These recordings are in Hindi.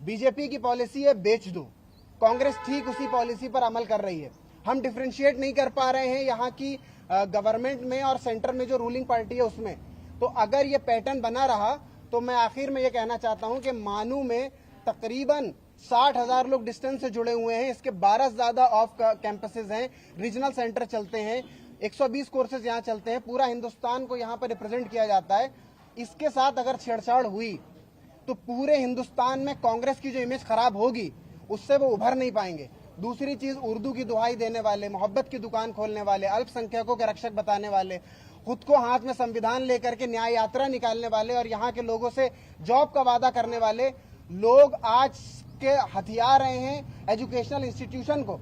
बीजेपी की पॉलिसी है बेच दो, कांग्रेस ठीक उसी पॉलिसी पर अमल कर रही है। हम डिफरेंशिएट नहीं कर पा रहे हैं यहाँ की गवर्नमेंट में और सेंटर में जो रूलिंग पार्टी है उसमें। तो अगर ये पैटर्न बना रहा तो मैं आखिर में ये कहना चाहता हूं कि मानू में तकरीबन 60,000 लोग डिस्टेंस से जुड़े हुए हैं। इसके 12 से ज्यादा ऑफ कैंपसेस हैं, रीजनल सेंटर चलते हैं, 120 कोर्सेज यहाँ चलते हैं, पूरा हिंदुस्तान को यहाँ पर रिप्रेजेंट किया जाता है। इसके साथ अगर छेड़छाड़ हुई तो पूरे हिंदुस्तान में कांग्रेस की जो इमेज खराब होगी उससे वो उभर नहीं पाएंगे। दूसरी चीज, उर्दू की दुहाई देने वाले, मोहब्बत की दुकान खोलने वाले, अल्पसंख्यकों के रक्षक बताने वाले, खुद को हाथ में संविधान लेकर के न्याय यात्रा निकालने वाले और यहाँ के लोगों से जॉब का वादा करने वाले लोग आज के हथियार रहे हैं एजुकेशनल इंस्टीट्यूशन को,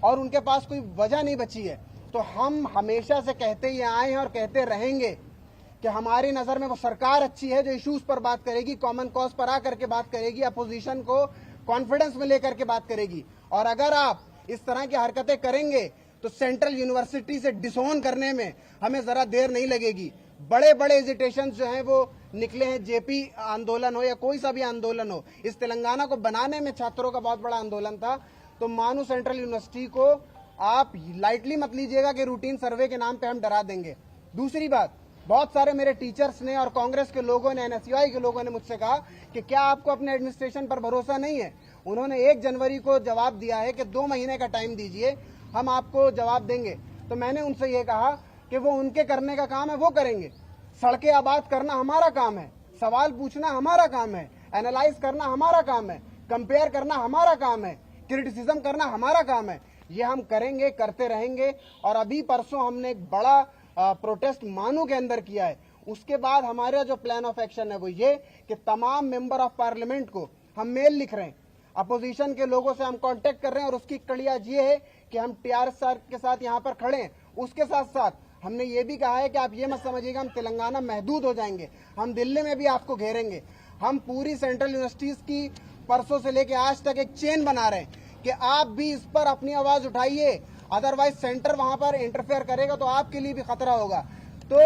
और उनके पास कोई वजह नहीं बची है। तो हम हमेशा से कहते ही आए हैं और कहते रहेंगे कि हमारी नजर में वो सरकार अच्छी है जो इश्यूज पर बात करेगी, कॉमन कॉज पर आकर के बात करेगी, अपोजिशन को कॉन्फिडेंस में लेकर के बात करेगी। और अगर आप इस तरह की हरकतें करेंगे तो सेंट्रल यूनिवर्सिटी से डिसोन करने में हमें जरा देर नहीं लगेगी। बड़े बड़े एजिटेशन जो हैं वो निकले हैं, जेपी आंदोलन हो या कोई सा भी आंदोलन हो, इस तेलंगाना को बनाने में छात्रों का बहुत बड़ा आंदोलन था। तो मानू सेंट्रल यूनिवर्सिटी को आप लाइटली मत लीजिएगा कि रूटीन सर्वे के नाम पे हम डरा देंगे। दूसरी बात, बहुत सारे मेरे टीचर्स ने और कांग्रेस के लोगों ने, एनएसयूआई के लोगों ने मुझसे कहा कि क्या आपको अपने एडमिनिस्ट्रेशन पर भरोसा नहीं है। उन्होंने 1 जनवरी को जवाब दिया है कि 2 महीने का टाइम दीजिए, हम आपको जवाब देंगे। तो मैंने उनसे ये कहा कि वो उनके करने का काम है, वो करेंगे। सड़कें आबाद करना हमारा काम है, सवाल पूछना हमारा काम है, एनालाइज करना हमारा काम है, कंपेयर करना हमारा काम है, क्रिटिसिज्म करना हमारा काम है। ये हम करेंगे, करते रहेंगे। और अभी परसों हमने एक बड़ा प्रोटेस्ट मानू के अंदर किया है। उसके बाद हमारा जो प्लान ऑफ एक्शन है वो ये कि तमाम मेंबर ऑफ पार्लियामेंट को हम मेल लिख रहे हैं, अपोजिशन के लोगों से हम कांटेक्ट कर रहे हैं, और उसकी कड़ी आज ये है कि हम टीआरएस के साथ यहाँ पर खड़े हैं। उसके साथ साथ हमने ये भी कहा है कि आप ये मत समझिएगा हम तेलंगाना महदूद हो जाएंगे, हम दिल्ली में भी आपको घेरेंगे। हम पूरी सेंट्रल यूनिवर्सिटीज की परसों से लेके आज तक एक चेन बना रहे हैं कि आप भी इस पर अपनी आवाज उठाइए, अदरवाइज सेंटर वहां पर इंटरफेयर करेगा तो आपके लिए भी खतरा होगा। तो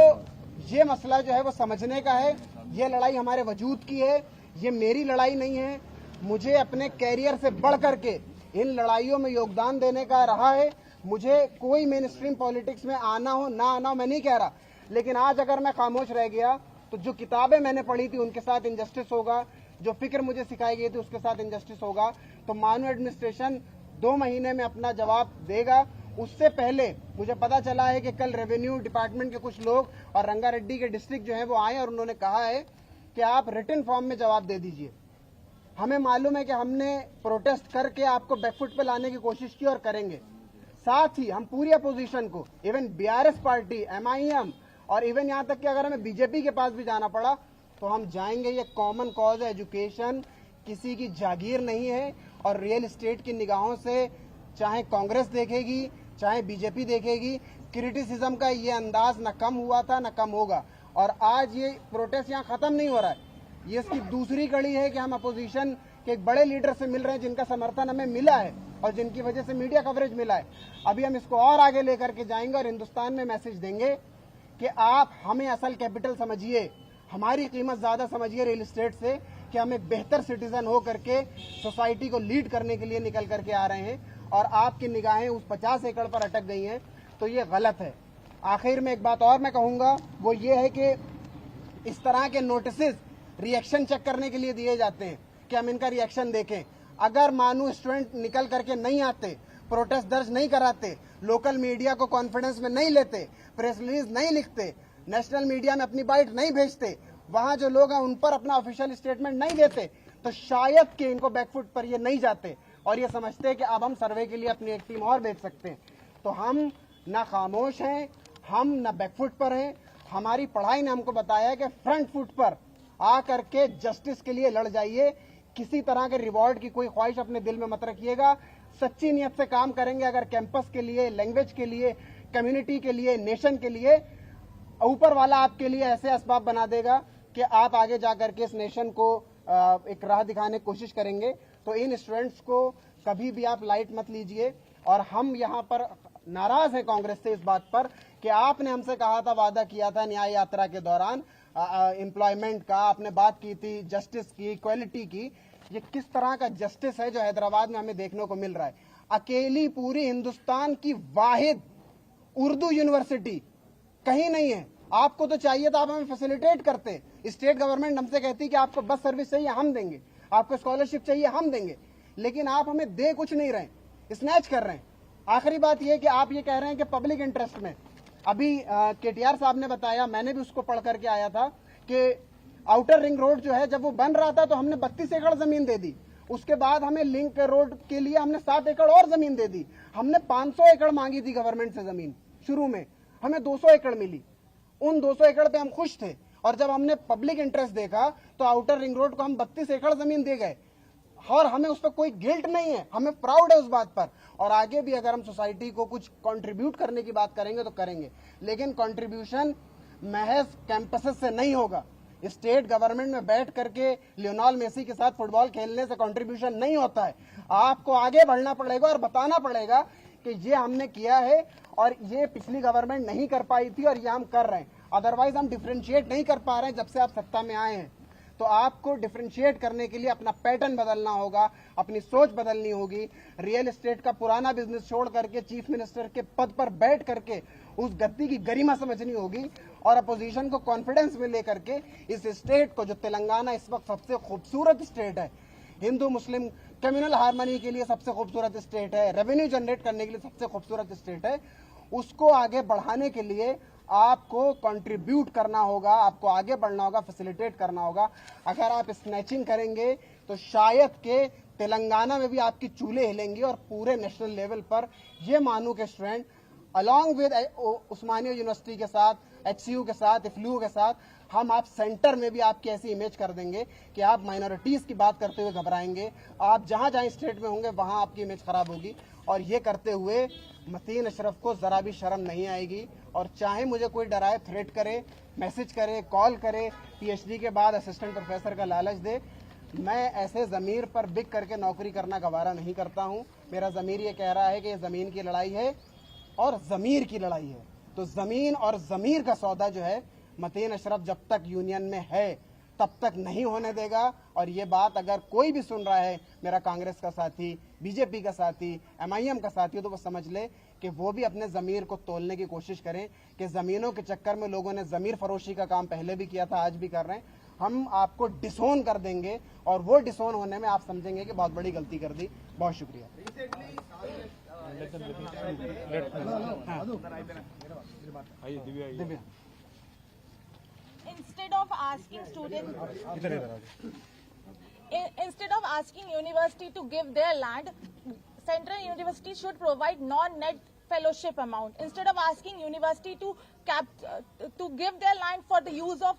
ये मसला जो है वो समझने का है। ये लड़ाई हमारे वजूद की है, ये मेरी लड़ाई नहीं है। मुझे अपने कैरियर से बढ़ करके इन लड़ाइयों में योगदान देने का रहा है। मुझे कोई मेन स्ट्रीम पॉलिटिक्स में आना हो ना आना हो मैं नहीं कह रहा, लेकिन आज अगर मैं खामोश रह गया तो जो किताबें मैंने पढ़ी थी उनके साथ इनजस्टिस होगा, जो फिक्र मुझे सिखाई गई थी उसके साथ इनजस्टिस होगा। तो मानू एडमिनिस्ट्रेशन 2 महीने में अपना जवाब देगा। उससे पहले मुझे पता चला है कि कल रेवेन्यू डिपार्टमेंट के कुछ लोग और रंगारेड्डी के डिस्ट्रिक्ट जो है वो आए और उन्होंने कहा है कि आप रिटन फॉर्म में जवाब दे दीजिए। हमें मालूम है कि हमने प्रोटेस्ट करके आपको बैकफुट पे लाने की कोशिश की और करेंगे। साथ ही हम पूरी अपोजिशन को, इवन बीआरएस पार्टी, एमआईएम और इवन यहां तक कि अगर हमें बीजेपी के पास भी जाना पड़ा तो हम जाएंगे। ये कॉमन कॉज है, एजुकेशन किसी की जागीर नहीं है। और रियल एस्टेट की निगाहों से चाहे कांग्रेस देखेगी चाहे बीजेपी देखेगी, क्रिटिसिज्म का ये अंदाज न कम हुआ था न कम होगा। और आज ये प्रोटेस्ट यहाँ खत्म नहीं हो रहा है, ये इसकी दूसरी कड़ी है कि हम अपोजिशन के एक बड़े लीडर से मिल रहे हैं जिनका समर्थन हमें मिला है और जिनकी वजह से मीडिया कवरेज मिला है। अभी हम इसको और आगे लेकर के जाएंगे और हिंदुस्तान में मैसेज देंगे कि आप हमें असल कैपिटल समझिए, हमारी कीमत ज्यादा समझिए रियल एस्टेट से, कि हम एक बेहतर सिटीजन हो करके सोसाइटी को लीड करने के लिए निकल करके आ रहे हैं। और आपकी निगाहें उस 50 एकड़ पर अटक गई हैं तो ये गलत है। आखिर में एक बात और मैं कहूंगा, वो ये है कि इस तरह के नोटिसेस रिएक्शन चेक करने के लिए दिए जाते हैं कि हम इनका रिएक्शन देखें। अगर मानू स्टूडेंट निकल करके नहीं आते, प्रोटेस्ट दर्ज नहीं कराते, लोकल मीडिया को कॉन्फिडेंस में नहीं लेते, प्रेस रिलीज नहीं लिखते, नेशनल मीडिया में अपनी बाइट नहीं भेजते, वहां जो लोग हैं उन पर अपना ऑफिशियल स्टेटमेंट नहीं देते, तो शायद कि इनको बैकफुट पर ये नहीं जाते और ये समझते हैं कि अब हम सर्वे के लिए अपनी एक टीम और भेज सकते हैं। तो हम ना खामोश हैं, हम ना बैकफुट पर हैं। हमारी पढ़ाई ने हमको बताया है कि फ्रंट फुट पर आ करके जस्टिस के लिए लड़ जाइए। किसी तरह के रिवॉर्ड की कोई ख्वाहिश अपने दिल में मत रखिएगा। सच्ची नियत से काम करेंगे अगर कैंपस के लिए, लैंग्वेज के लिए, कम्युनिटी के लिए, नेशन के लिए, ऊपर वाला आपके लिए ऐसे असबाब बना देगा कि आप आगे जाकर के इस नेशन को एक राह दिखाने की कोशिश करेंगे। तो इन स्टूडेंट्स को कभी भी आप लाइट मत लीजिए। और हम यहाँ पर नाराज हैं कांग्रेस से इस बात पर कि आपने हमसे कहा था, वादा किया था न्याय यात्रा के दौरान एम्प्लॉयमेंट का, आपने बात की थी जस्टिस की, इक्वालिटी की, ये किस तरह का जस्टिस है जो हैदराबाद में हमें देखने को मिल रहा है। अकेली पूरी हिंदुस्तान की वाहिद उर्दू यूनिवर्सिटी कहीं नहीं है। आपको तो चाहिए था आप हमें फैसिलिटेट करते। स्टेट गवर्नमेंट हमसे कहती कि आपको बस सर्विस चाहिए हम देंगे, आपको स्कॉलरशिप चाहिए हम देंगे, लेकिन आप हमें दे कुछ नहीं रहे, स्नैच कर रहे हैं। आखिरी बात यह कि आप ये कह रहे हैं कि पब्लिक इंटरेस्ट में, अभी केटीआर साहब ने बताया, मैंने भी उसको पढ़ करके आया था कि आउटर रिंग रोड जो है जब वो बन रहा था तो हमने 32 एकड़ जमीन दे दी। उसके बाद हमें लिंक रोड के लिए हमने 7 एकड़ और जमीन दे दी। हमने 500 एकड़ मांगी थी गवर्नमेंट से जमीन, शुरू में हमें 200 एकड़ मिली। उन 200 एकड़ पे हम खुश थे, और जब हमने पब्लिक इंटरेस्ट देखा तो आउटर रिंग रोड को हम 32 एकड़ जमीन दे गए, और हमें उस पर कोई गिल्ट नहीं है, हमें प्राउड है उस बात पर। और आगे भी अगर हम सोसाइटी को कुछ कंट्रीब्यूट करने की बात करेंगे तो करेंगे, लेकिन कंट्रीब्यूशन महज कैंपसेस से नहीं होगा। स्टेट गवर्नमेंट में बैठ करके लियोनेल मेसी के साथ फुटबॉल खेलने से कंट्रीब्यूशन नहीं होता है। आपको आगे बढ़ना पड़ेगा और बताना पड़ेगा कि ये हमने किया है और ये पिछली गवर्नमेंट नहीं कर पाई थी और ये हम कर रहे हैं। अदरवाइज हम डिफरेंशिएट नहीं कर पा रहे हैं जब से आप सत्ता में आए हैं। तो आपको डिफरेंशिएट करने के लिए अपना पैटर्न बदलना होगा, अपनी सोच बदलनी होगी। रियल एस्टेट का पुराना बिजनेस छोड़ करके चीफ मिनिस्टर के पद पर बैठ करके उस गद्दी की गरिमा समझनी होगी, और अपोजिशन को कॉन्फिडेंस में लेकर के इस स्टेट को, जो तेलंगाना इस वक्त सबसे खूबसूरत स्टेट है, हिंदू मुस्लिम कम्युनल हार्मनी के लिए सबसे खूबसूरत स्टेट है, रेवेन्यू जनरेट करने के लिए सबसे खूबसूरत स्टेट है, उसको आगे बढ़ाने के लिए आपको कंट्रीब्यूट करना होगा, आपको आगे बढ़ना होगा, फैसिलिटेट करना होगा। अगर आप स्नैचिंग करेंगे तो शायद के तेलंगाना में भी आपकी चूल्हे हिलेंगी, और पूरे नेशनल लेवल पर ये मानू के student along with Osmania university के साथ, HCU के साथ, इफ्लू के साथ, हम आप सेंटर में भी आपकी ऐसी इमेज कर देंगे कि आप माइनॉरिटीज की बात करते हुए घबराएंगे। आप जहां जहां स्टेट में होंगे वहां आपकी इमेज खराब होगी, और ये करते हुए मतीन अशरफ को जरा भी शर्म नहीं आएगी। और चाहे मुझे कोई डराए, थ्रेट करे, मैसेज करे, कॉल करे, PhD के बाद असिस्टेंट प्रोफेसर का लालच दे, मैं ऐसे जमीर पर बिक करके नौकरी करना गवारा नहीं करता हूं। मेरा जमीर ये कह रहा है कि ये जमीन की लड़ाई है और जमीर की लड़ाई है। तो जमीन और जमीर का सौदा जो है मतीन अशरफ जब तक यूनियन में है तब तक नहीं होने देगा। और ये बात अगर कोई भी सुन रहा है, मेरा कांग्रेस का साथी, BJP का साथी, MIM का साथी, तो वो समझ ले कि वो भी अपने जमीर को तोलने की कोशिश करें कि जमीनों के चक्कर में लोगों ने जमीर फरोशी का काम पहले भी किया था, आज भी कर रहे हैं। हम आपको डिसोन कर देंगे, और वो डिसोन होने में आप समझेंगे कि बहुत बड़ी गलती कर दी। बहुत शुक्रिया। Instead of asking university to give their land, Central University should provide non-net fellowship amount. Instead of asking university to give their land for the use of